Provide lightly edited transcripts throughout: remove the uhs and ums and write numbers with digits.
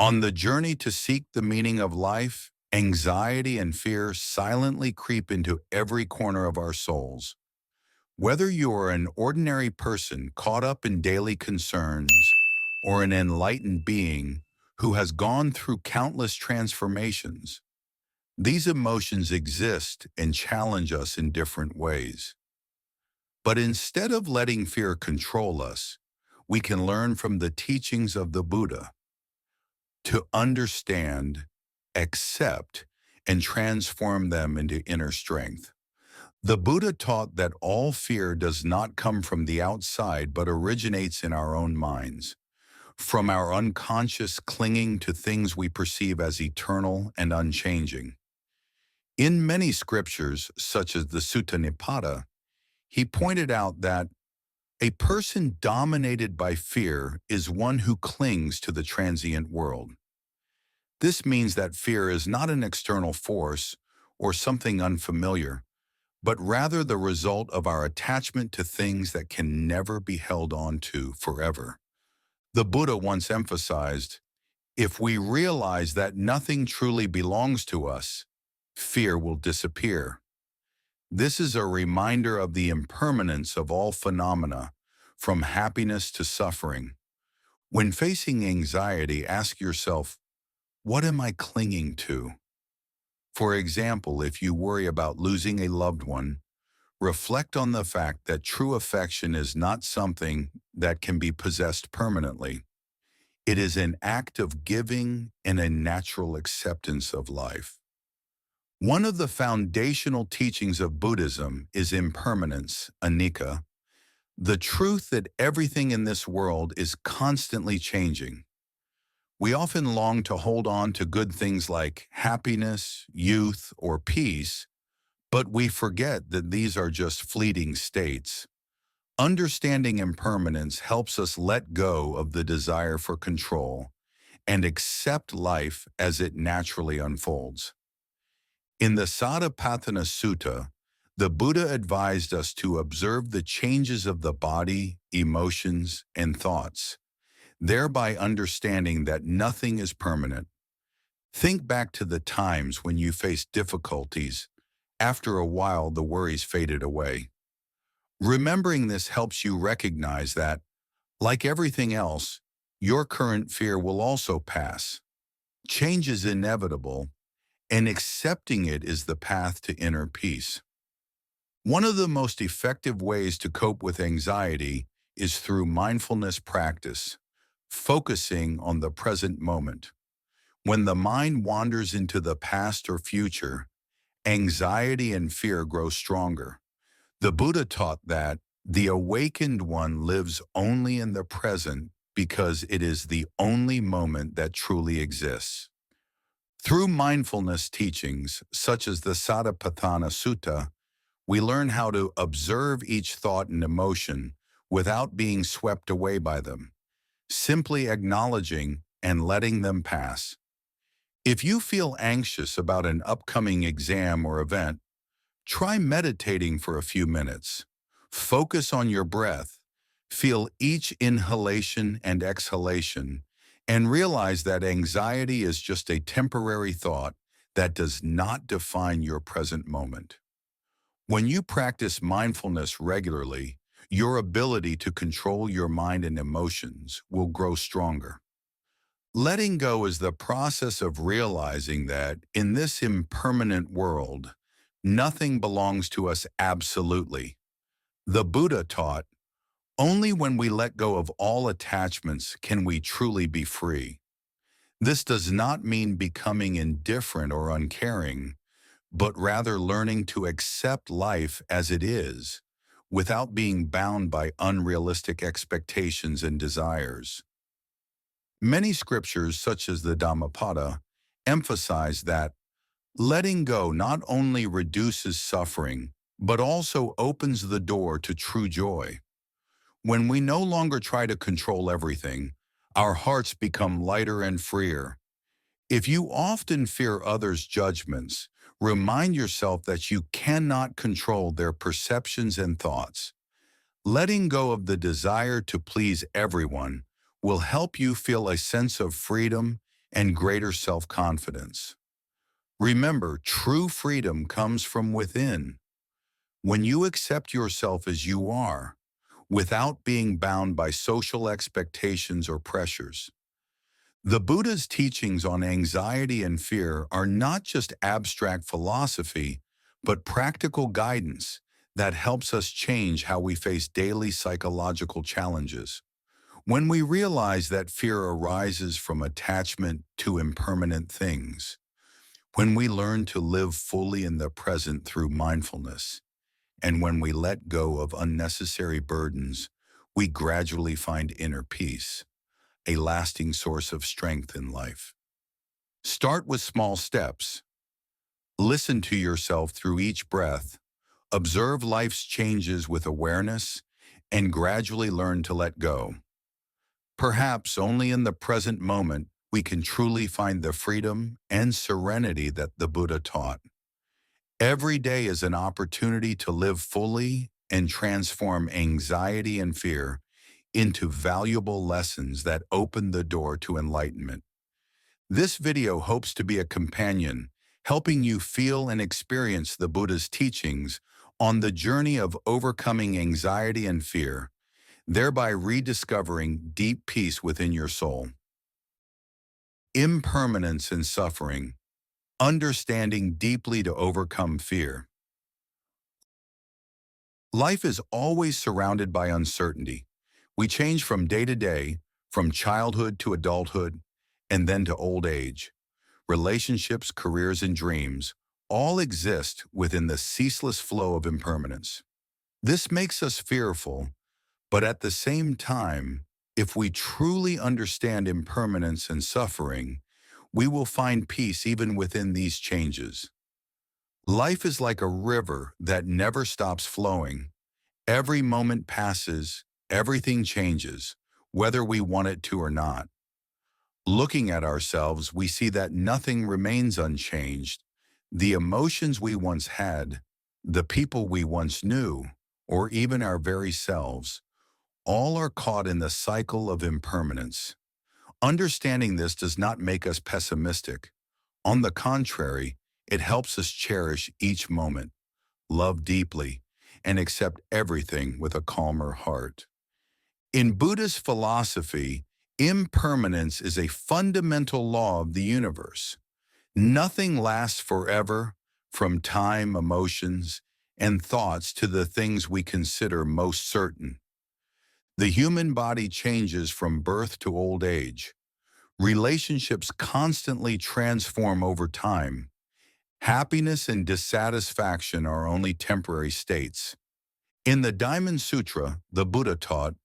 On the journey to seek the meaning of life, anxiety and fear silently creep into every corner of our souls. Whether you are an ordinary person caught up in daily concerns or an enlightened being who has gone through countless transformations, these emotions exist and challenge us in different ways. But instead of letting fear control us, we can learn from the teachings of the Buddha to understand, accept, and transform them into inner strength. The Buddha taught that all fear does not come from the outside but originates in our own minds, from our unconscious clinging to things we perceive as eternal and unchanging. In many scriptures, such as the Sutta Nipata, he pointed out that a person dominated by fear is one who clings to the transient world. This means that fear is not an external force or something unfamiliar, but rather the result of our attachment to things that can never be held on to forever. The Buddha once emphasized, if we realize that nothing truly belongs to us, fear will disappear. This is a reminder of the impermanence of all phenomena, from happiness to suffering. When facing anxiety, ask yourself, what am I clinging to? For example, if you worry about losing a loved one, reflect on the fact that true affection is not something that can be possessed permanently. It is an act of giving and a natural acceptance of life. One of the foundational teachings of Buddhism is impermanence, anicca, the truth that everything in this world is constantly changing. We often long to hold on to good things like happiness, youth, or peace, but we forget that these are just fleeting states. Understanding impermanence helps us let go of the desire for control and accept life as it naturally unfolds. In the Satipatthana Sutta, the Buddha advised us to observe the changes of the body, emotions, and thoughts, thereby understanding that nothing is permanent. Think back to the times when you faced difficulties. After a while, the worries faded away. Remembering this helps you recognize that, like everything else, your current fear will also pass. Change is inevitable, and accepting it is the path to inner peace. One of the most effective ways to cope with anxiety is through mindfulness practice, focusing on the present moment. When the mind wanders into the past or future, anxiety and fear grow stronger. The Buddha taught that the awakened one lives only in the present because it is the only moment that truly exists. Through mindfulness teachings, such as the Satipatthana Sutta, we learn how to observe each thought and emotion without being swept away by them, simply acknowledging and letting them pass. If you feel anxious about an upcoming exam or event, try meditating for a few minutes. Focus on your breath. Feel each inhalation and exhalation, and realize that anxiety is just a temporary thought that does not define your present moment. When you practice mindfulness regularly, your ability to control your mind and emotions will grow stronger. Letting go is the process of realizing that in this impermanent world, nothing belongs to us absolutely. The Buddha taught, only when we let go of all attachments can we truly be free. This does not mean becoming indifferent or uncaring, but rather learning to accept life as it is, without being bound by unrealistic expectations and desires. Many scriptures, such as the Dhammapada, emphasize that letting go not only reduces suffering, but also opens the door to true joy. When we no longer try to control everything, our hearts become lighter and freer. If you often fear others' judgments, remind yourself that you cannot control their perceptions and thoughts. Letting go of the desire to please everyone will help you feel a sense of freedom and greater self-confidence. Remember, true freedom comes from within. When you accept yourself as you are, without being bound by social expectations or pressures. The Buddha's teachings on anxiety and fear are not just abstract philosophy, but practical guidance that helps us change how we face daily psychological challenges. When we realize that fear arises from attachment to impermanent things, when we learn to live fully in the present through mindfulness, and when we let go of unnecessary burdens, we gradually find inner peace, a lasting source of strength in life. Start with small steps. Listen to yourself through each breath. Observe life's changes with awareness and gradually learn to let go. Perhaps only in the present moment we can truly find the freedom and serenity that the Buddha taught. Every day is an opportunity to live fully and transform anxiety and fear into valuable lessons that open the door to enlightenment. This video hopes to be a companion, helping you feel and experience the Buddha's teachings on the journey of overcoming anxiety and fear, thereby rediscovering deep peace within your soul. Impermanence and suffering, understanding deeply to overcome fear. Life is always surrounded by uncertainty. We change from day to day, from childhood to adulthood, and then to old age. Relationships, careers, and dreams all exist within the ceaseless flow of impermanence. This makes us fearful, but at the same time, if we truly understand impermanence and suffering, we will find peace even within these changes. Life is like a river that never stops flowing. Every moment passes, everything changes, whether we want it to or not. Looking at ourselves, we see that nothing remains unchanged. The emotions we once had, the people we once knew, or even our very selves, all are caught in the cycle of impermanence. Understanding this does not make us pessimistic. On the contrary, it helps us cherish each moment, love deeply, and accept everything with a calmer heart. In Buddhist philosophy, impermanence is a fundamental law of the universe. Nothing lasts forever, from time, emotions, and thoughts to the things we consider most certain. The human body changes from birth to old age. Relationships constantly transform over time. Happiness and dissatisfaction are only temporary states. In the Diamond Sutra, the Buddha taught,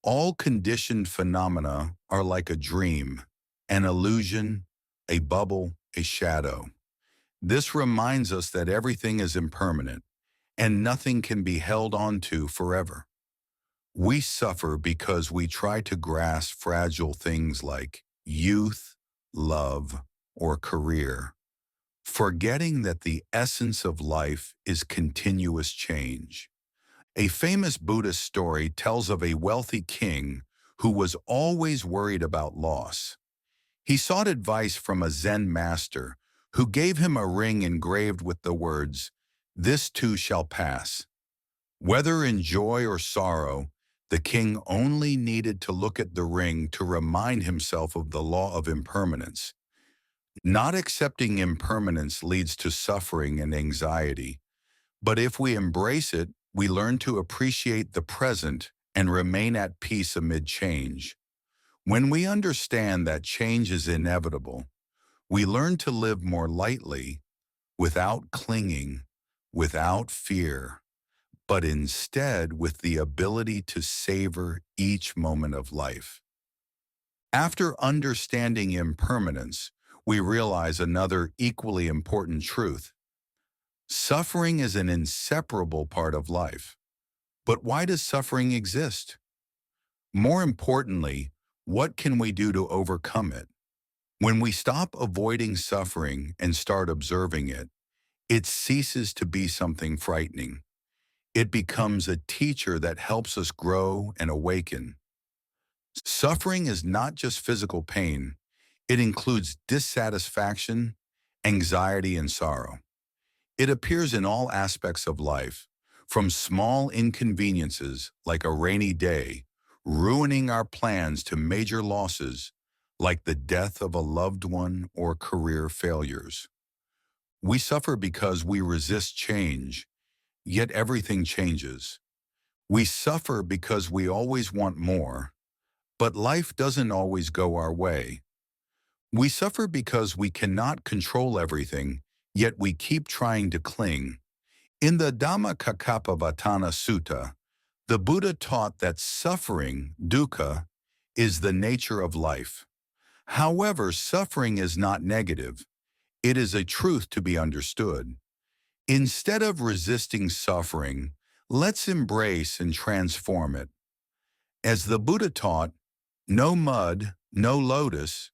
all conditioned phenomena are like a dream, an illusion, a bubble, a shadow. This reminds us that everything is impermanent, and nothing can be held onto forever. We suffer because we try to grasp fragile things like youth, love, or career, forgetting that the essence of life is continuous change. A famous Buddhist story tells of a wealthy king who was always worried about loss. He sought advice from a Zen master who gave him a ring engraved with the words, "This too shall pass." Whether in joy or sorrow, the king only needed to look at the ring to remind himself of the law of impermanence. Not accepting impermanence leads to suffering and anxiety, but if we embrace it, we learn to appreciate the present and remain at peace amid change. When we understand that change is inevitable, we learn to live more lightly, without clinging, without fear, but instead with the ability to savor each moment of life. After understanding impermanence, we realize another equally important truth. Suffering is an inseparable part of life. But why does suffering exist? More importantly, what can we do to overcome it? When we stop avoiding suffering and start observing it, it ceases to be something frightening. It becomes a teacher that helps us grow and awaken. Suffering is not just physical pain, It includes dissatisfaction, anxiety, and sorrow. It appears in all aspects of life, from small inconveniences like a rainy day, ruining our plans, to major losses like the death of a loved one or career failures. We suffer because we resist change, yet everything changes. We suffer because we always want more, but life doesn't always go our way. We suffer because we cannot control everything, yet we keep trying to cling. In the Dhammacakkappavattana Sutta, the Buddha taught that suffering, dukkha, is the nature of life. However, suffering is not negative. It is a truth to be understood. Instead of resisting suffering, let's embrace and transform it. As the Buddha taught, no mud, no lotus.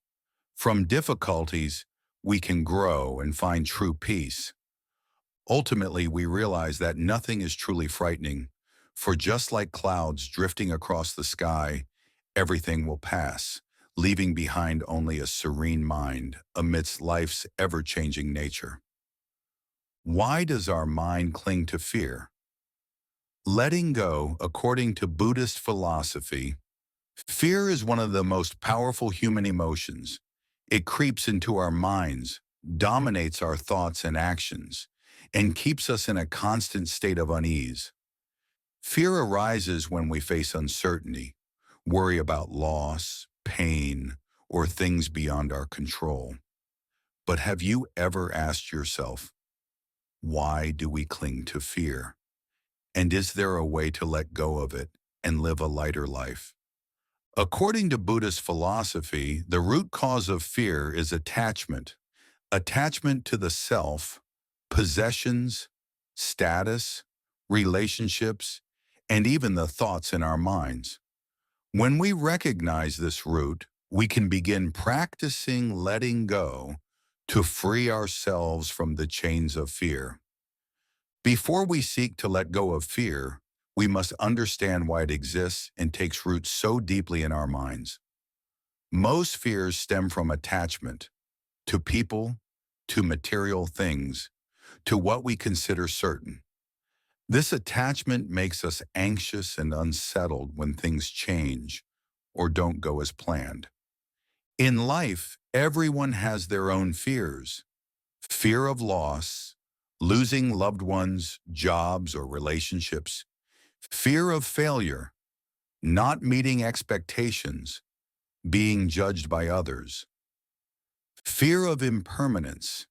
From difficulties, we can grow and find true peace. Ultimately, we realize that nothing is truly frightening, for just like clouds drifting across the sky, everything will pass, leaving behind only a serene mind amidst life's ever-changing nature. Why does our mind cling to fear? Letting go, according to Buddhist philosophy, fear is one of the most powerful human emotions. It creeps into our minds, dominates our thoughts and actions, and keeps us in a constant state of unease. Fear arises when we face uncertainty, worry about loss, pain, or things beyond our control. But have you ever asked yourself, why do we cling to fear? And is there a way to let go of it and live a lighter life? According to Buddhist philosophy, the root cause of fear is attachment. Attachment to the self, possessions, status, relationships, and even the thoughts in our minds. When we recognize this root, we can begin practicing letting go to free ourselves from the chains of fear. Before we seek to let go of fear, we must understand why it exists and takes root so deeply in our minds. Most fears stem from attachment to people, to material things, to what we consider certain. This attachment makes us anxious and unsettled when things change or don't go as planned. In life, everyone has their own fears. Fear of loss, losing loved ones, jobs, or relationships. Fear of failure, not meeting expectations, being judged by others. Fear of impermanence,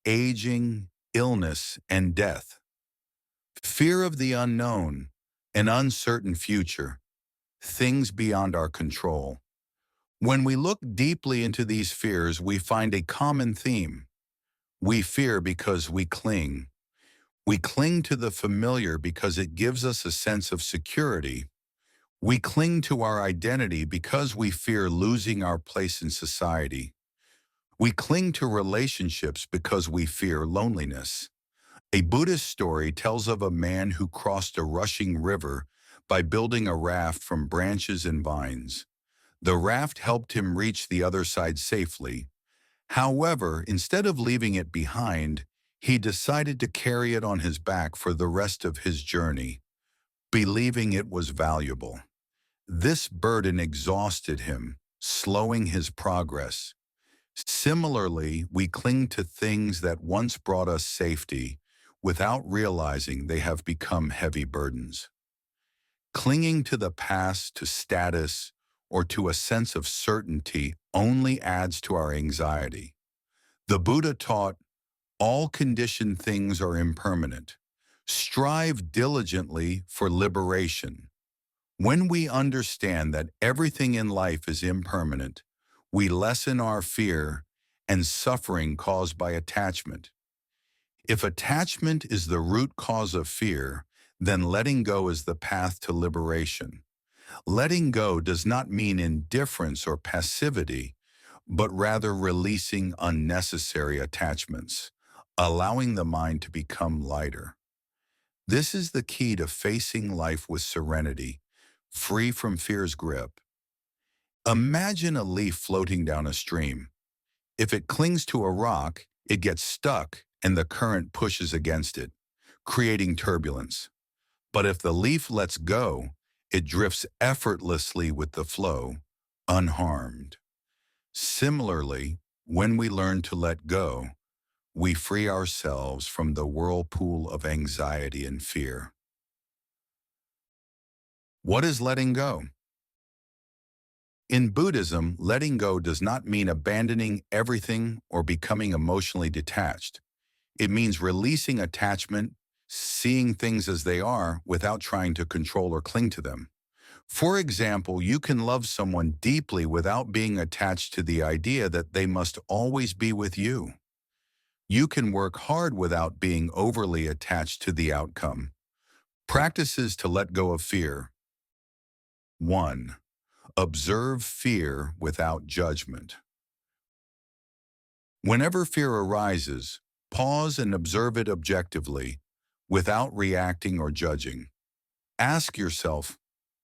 aging, illness, and death. Fear of the unknown, an uncertain future, things beyond our control. When we look deeply into these fears, we find a common theme. We fear because we cling. We cling to the familiar because it gives us a sense of security. We cling to our identity because we fear losing our place in society. We cling to relationships because we fear loneliness. A Buddhist story tells of a man who crossed a rushing river by building a raft from branches and vines. The raft helped him reach the other side safely. However, instead of leaving it behind, he decided to carry it on his back for the rest of his journey, believing it was valuable. This burden exhausted him, slowing his progress. Similarly, we cling to things that once brought us safety, without realizing they have become heavy burdens. Clinging to the past, to status, or to a sense of certainty only adds to our anxiety. The Buddha taught, all conditioned things are impermanent. Strive diligently for liberation. When we understand that everything in life is impermanent, we lessen our fear and suffering caused by attachment. If attachment is the root cause of fear, then letting go is the path to liberation. Letting go does not mean indifference or passivity, but rather releasing unnecessary attachments, allowing the mind to become lighter. This is the key to facing life with serenity, free from fear's grip. Imagine a leaf floating down a stream. If it clings to a rock, it gets stuck and the current pushes against it, creating turbulence. But if the leaf lets go, it drifts effortlessly with the flow, unharmed. Similarly, when we learn to let go, we free ourselves from the whirlpool of anxiety and fear. What is letting go? In Buddhism, letting go does not mean abandoning everything or becoming emotionally detached. It means releasing attachment, seeing things as they are without trying to control or cling to them. For example, you can love someone deeply without being attached to the idea that they must always be with you. You can work hard without being overly attached to the outcome. Practices to let go of fear. 1. Observe fear without judgment. Whenever fear arises, pause and observe it objectively, without reacting or judging. Ask yourself,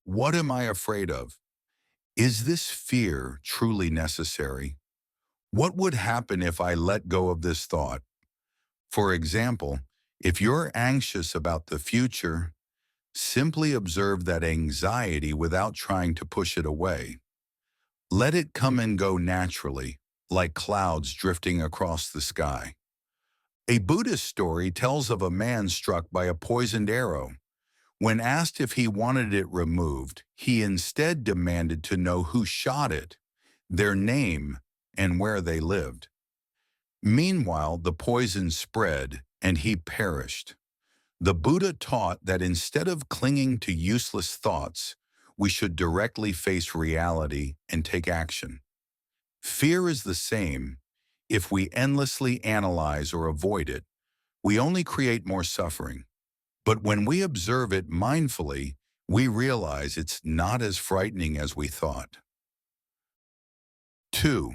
what am I afraid of? Is this fear truly necessary? What would happen if I let go of this thought? For example, if you're anxious about the future, simply observe that anxiety without trying to push it away. Let it come and go naturally, like clouds drifting across the sky. A Buddhist story tells of a man struck by a poisoned arrow. When asked if he wanted it removed, he instead demanded to know who shot it, their name, and where they lived. Meanwhile, the poison spread, and he perished. The Buddha taught that instead of clinging to useless thoughts, we should directly face reality and take action. Fear is the same. If we endlessly analyze or avoid it, we only create more suffering. But when we observe it mindfully, we realize it's not as frightening as we thought. 2.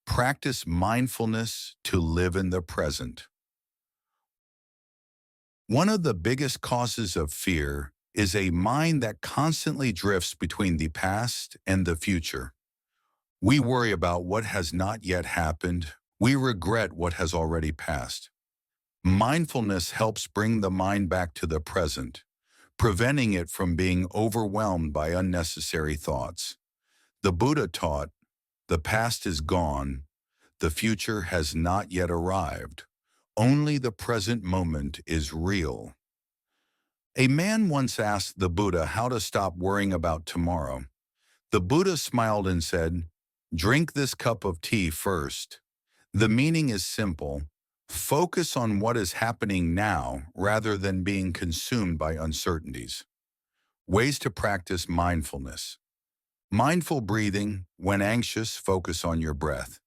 Practice mindfulness to live in the present. One of the biggest causes of fear is a mind that constantly drifts between the past and the future. We worry about what has not yet happened. We regret what has already passed. Mindfulness helps bring the mind back to the present, preventing it from being overwhelmed by unnecessary thoughts. The Buddha taught, the past is gone, the future has not yet arrived. Only the present moment is real. A man once asked the Buddha how to stop worrying about tomorrow. The Buddha smiled and said, "Drink this cup of tea first." The meaning is simple. Focus on what is happening now rather than being consumed by uncertainties. Ways to practice mindfulness. Mindful breathing. When anxious, focus on your breath.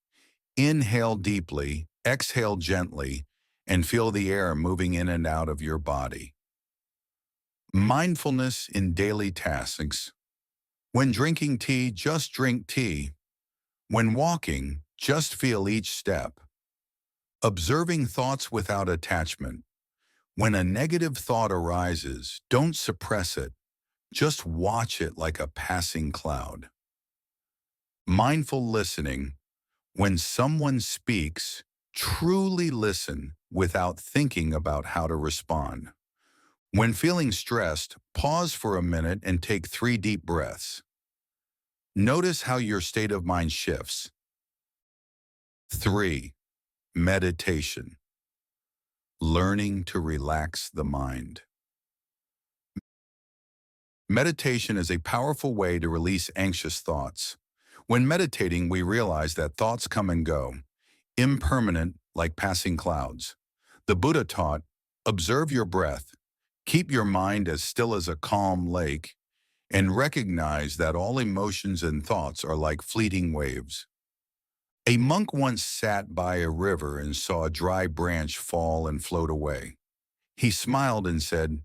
Inhale deeply, exhale gently, and feel the air moving in and out of your body. Mindfulness in daily tasks. When drinking tea, just drink tea. When walking, just feel each step. Observing thoughts without attachment. When a negative thought arises, don't suppress it. Just watch it like a passing cloud. Mindful listening. When someone speaks, truly listen without thinking about how to respond. When feeling stressed, pause for a minute and take 3 deep breaths. Notice how your state of mind shifts. 3. Meditation. Learning to relax the mind. Meditation is a powerful way to release anxious thoughts. When meditating, we realize that thoughts come and go, impermanent like passing clouds. The Buddha taught, observe your breath, keep your mind as still as a calm lake, and recognize that all emotions and thoughts are like fleeting waves. A monk once sat by a river and saw a dry branch fall and float away. He smiled and said,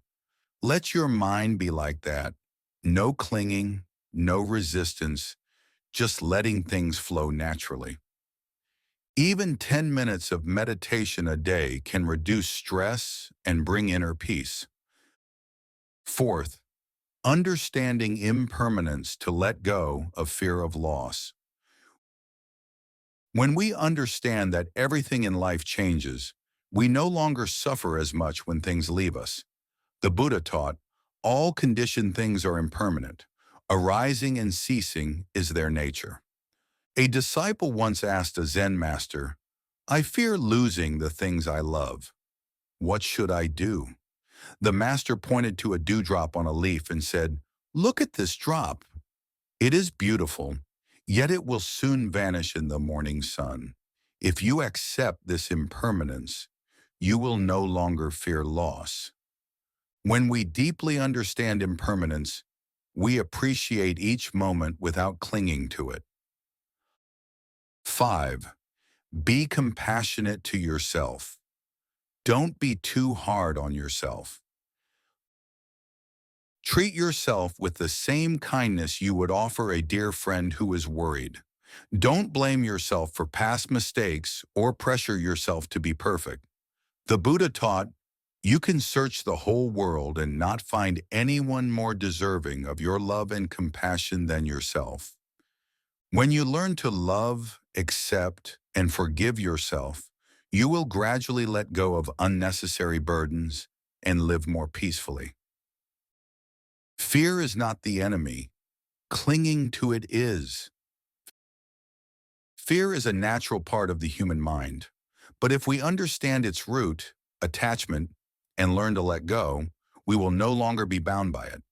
let your mind be like that. No clinging, no resistance, just letting things flow naturally. Even 10 minutes of meditation a day can reduce stress and bring inner peace. 4th, understanding impermanence to let go of fear of loss. When we understand that everything in life changes, we no longer suffer as much when things leave us. The Buddha taught, all conditioned things are impermanent. Arising and ceasing is their nature. A disciple once asked a Zen master, I fear losing the things I love. What should I do? The master pointed to a dewdrop on a leaf and said, look at this drop. It is beautiful, yet it will soon vanish in the morning sun. If you accept this impermanence, you will no longer fear loss. When we deeply understand impermanence, we appreciate each moment without clinging to it. 5. Be compassionate to yourself. Don't be too hard on yourself. Treat yourself with the same kindness you would offer a dear friend who is worried. Don't blame yourself for past mistakes or pressure yourself to be perfect. The Buddha taught, you can search the whole world and not find anyone more deserving of your love and compassion than yourself. When you learn to love, accept, and forgive yourself, you will gradually let go of unnecessary burdens and live more peacefully. Fear is not the enemy. Clinging to it is. Fear is a natural part of the human mind, but if we understand its root, attachment, and learn to let go, we will no longer be bound by it.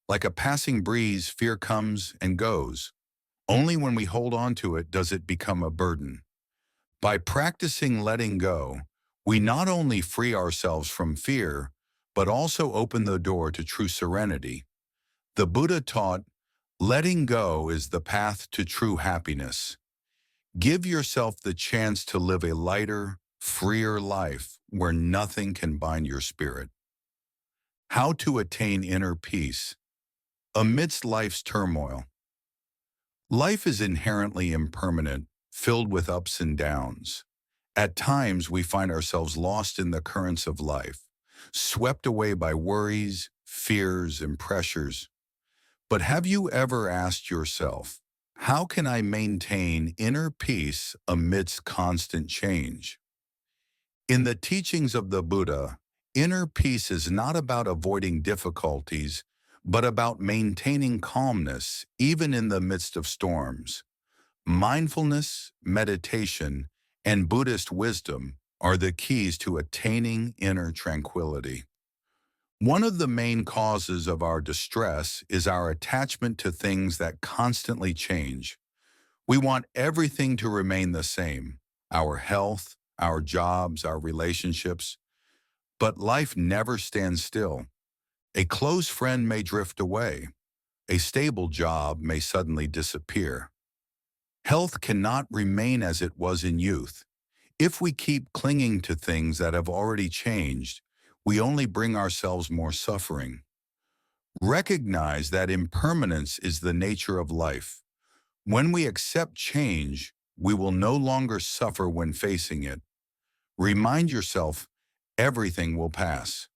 Like a passing breeze, fear comes and goes. Only when we hold on to it does it become a burden. By practicing letting go, we not only free ourselves from fear, but also open the door to true serenity. The Buddha taught, letting go is the path to true happiness. Give yourself the chance to live a lighter, freer life where nothing can bind your spirit. How to attain inner peace amidst life's turmoil. Life is inherently impermanent, filled with ups and downs. At times, we find ourselves lost in the currents of life, swept away by worries, fears, and pressures. But have you ever asked yourself, how can I maintain inner peace amidst constant change? In the teachings of the Buddha, inner peace is not about avoiding difficulties, but about maintaining calmness even in the midst of storms. Mindfulness, meditation, and Buddhist wisdom are the keys to attaining inner tranquility. One of the main causes of our distress is our attachment to things that constantly change. We want everything to remain the same, our health, our jobs, our relationships. But life never stands still. A close friend may drift away. A stable job may suddenly disappear. Health cannot remain as it was in youth. If we keep clinging to things that have already changed, we only bring ourselves more suffering. Recognize that impermanence is the nature of life. When we accept change, we will no longer suffer when facing it. Remind yourself, everything will pass.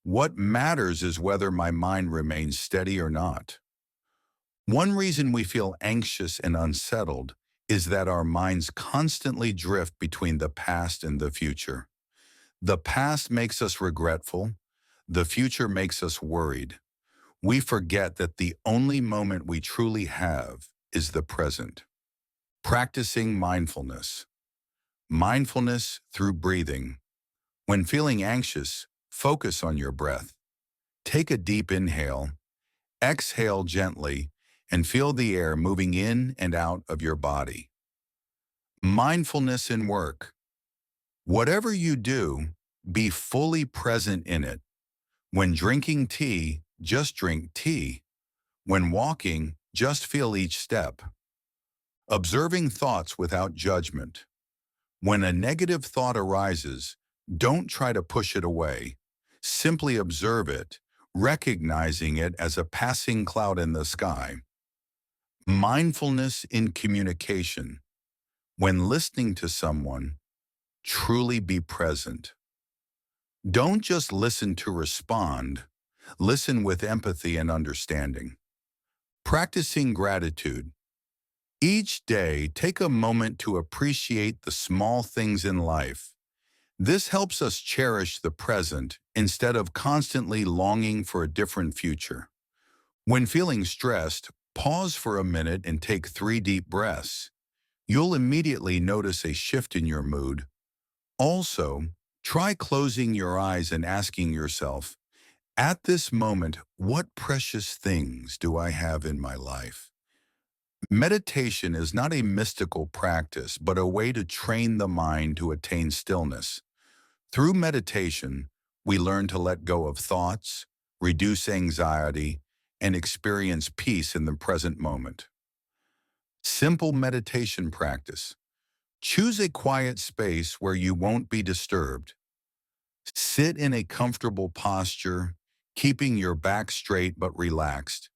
What matters is whether my mind remains steady or not. One reason we feel anxious and unsettled is that our minds constantly drift between the past and the future. The past makes us regretful. The future makes us worried. We forget that the only moment we truly have is the present. Practicing mindfulness. Mindfulness through breathing. When feeling anxious, focus on your breath. Take a deep inhale, exhale gently, and feel the air moving in and out of your body. Mindfulness in work. Whatever you do, be fully present in it. When drinking tea, just drink tea. When walking, just feel each step. Observing thoughts without judgment. When a negative thought arises, don't try to push it away. Simply observe it, recognizing it as a passing cloud in the sky. Mindfulness in communication. When listening to someone, truly be present. Don't just listen to respond. Listen with empathy and understanding. Practicing gratitude. Each day, take a moment to appreciate the small things in life. This helps us cherish the present instead of constantly longing for a different future. When feeling stressed, pause for a minute and take 3 deep breaths. You'll immediately notice a shift in your mood. Also, try closing your eyes and asking yourself, at this moment, what precious things do I have in my life? Meditation is not a mystical practice, but a way to train the mind to attain stillness. Through meditation, we learn to let go of thoughts, reduce anxiety, and experience peace in the present moment. Simple meditation practice. Choose a quiet space where you won't be disturbed. Sit in a comfortable posture, keeping your back straight but relaxed.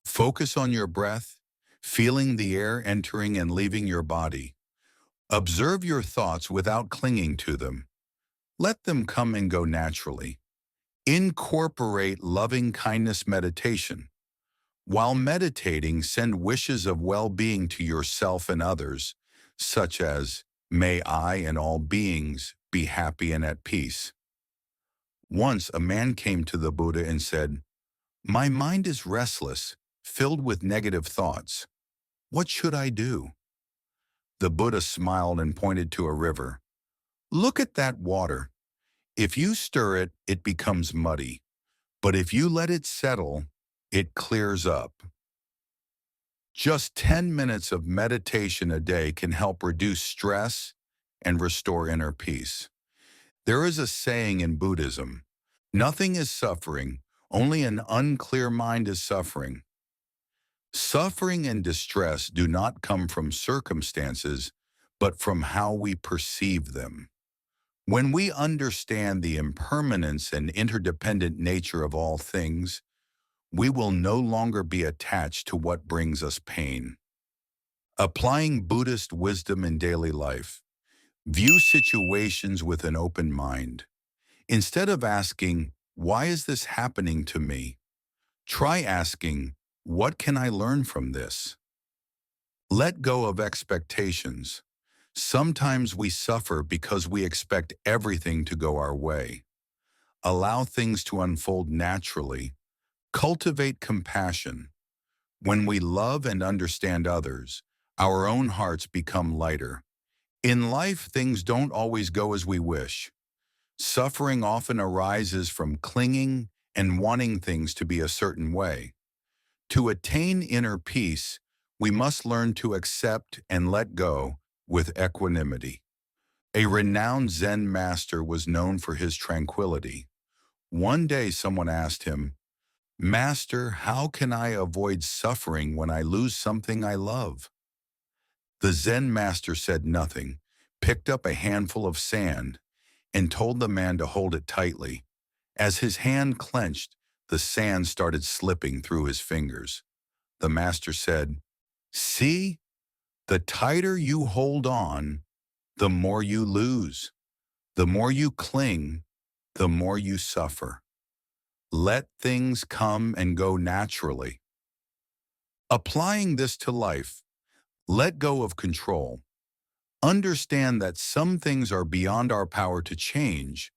Focus on your breath, feeling the air entering and leaving your body. Observe your thoughts without clinging to them. Let them come and go naturally. Incorporate loving kindness meditation. While meditating, send wishes of well-being to yourself and others, such as, "May I and all beings be happy and at peace." Once a man came to the Buddha and said, "My mind is restless, filled with negative thoughts. What should I do?" The Buddha smiled and pointed to a river. "Look at that water. If you stir it, it becomes muddy. But if you let it settle, it clears up." Just 10 minutes of meditation a day can help reduce stress and restore inner peace. There is a saying in Buddhism, "Nothing is suffering, only an unclear mind is suffering." Suffering and distress do not come from circumstances, but from how we perceive them. When we understand the impermanence and interdependent nature of all things, we will no longer be attached to what brings us pain. Applying Buddhist wisdom in daily life. View situations with an open mind. Instead of asking, "Why is this happening to me?" try asking, "What can I learn from this?" Let go of expectations. Sometimes we suffer because we expect everything to go our way. Allow things to unfold naturally. Cultivate compassion. When we love and understand others, our own hearts become lighter. In life, things don't always go as we wish. Suffering often arises from clinging and wanting things to be a certain way. To attain inner peace, we must learn to accept and let go with equanimity. A renowned Zen master was known for his tranquility. One day someone asked him, "Master, how can I avoid suffering when I lose something I love?" The Zen master said nothing, picked up a handful of sand, and told the man to hold it tightly. As his hand clenched, the sand started slipping through his fingers. The master said, "See, the tighter you hold on, the more you lose. The more you cling, the more you suffer. Let things come and go naturally." Applying this to life, let go of control. Understand that some things are beyond our power to change,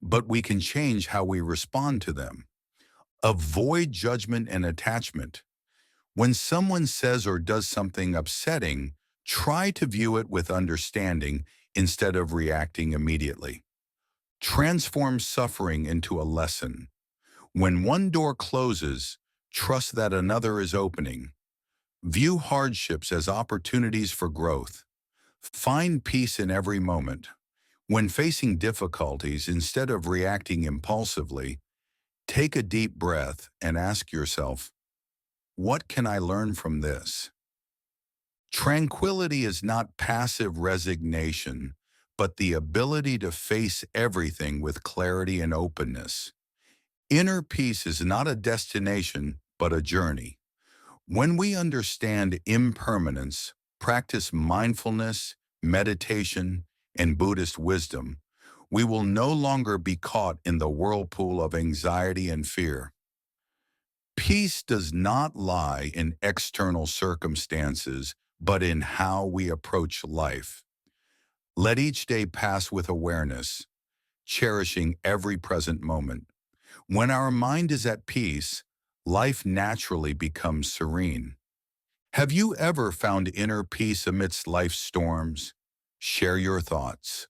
but we can change how we respond to them. Avoid judgment and attachment. When someone says or does something upsetting, try to view it with understanding instead of reacting immediately. Transform suffering into a lesson. When one door closes, trust that another is opening. View hardships as opportunities for growth. Find peace in every moment. When facing difficulties, instead of reacting impulsively, take a deep breath and ask yourself, "What can I learn from this?" Tranquility is not passive resignation, but the ability to face everything with clarity and openness. Inner peace is not a destination, but a journey. When we understand impermanence, practice mindfulness, meditation, and Buddhist wisdom, we will no longer be caught in the whirlpool of anxiety and fear. Peace does not lie in external circumstances, but in how we approach life. Let each day pass with awareness, cherishing every present moment. When our mind is at peace, life naturally becomes serene. Have you ever found inner peace amidst life's storms? Share your thoughts.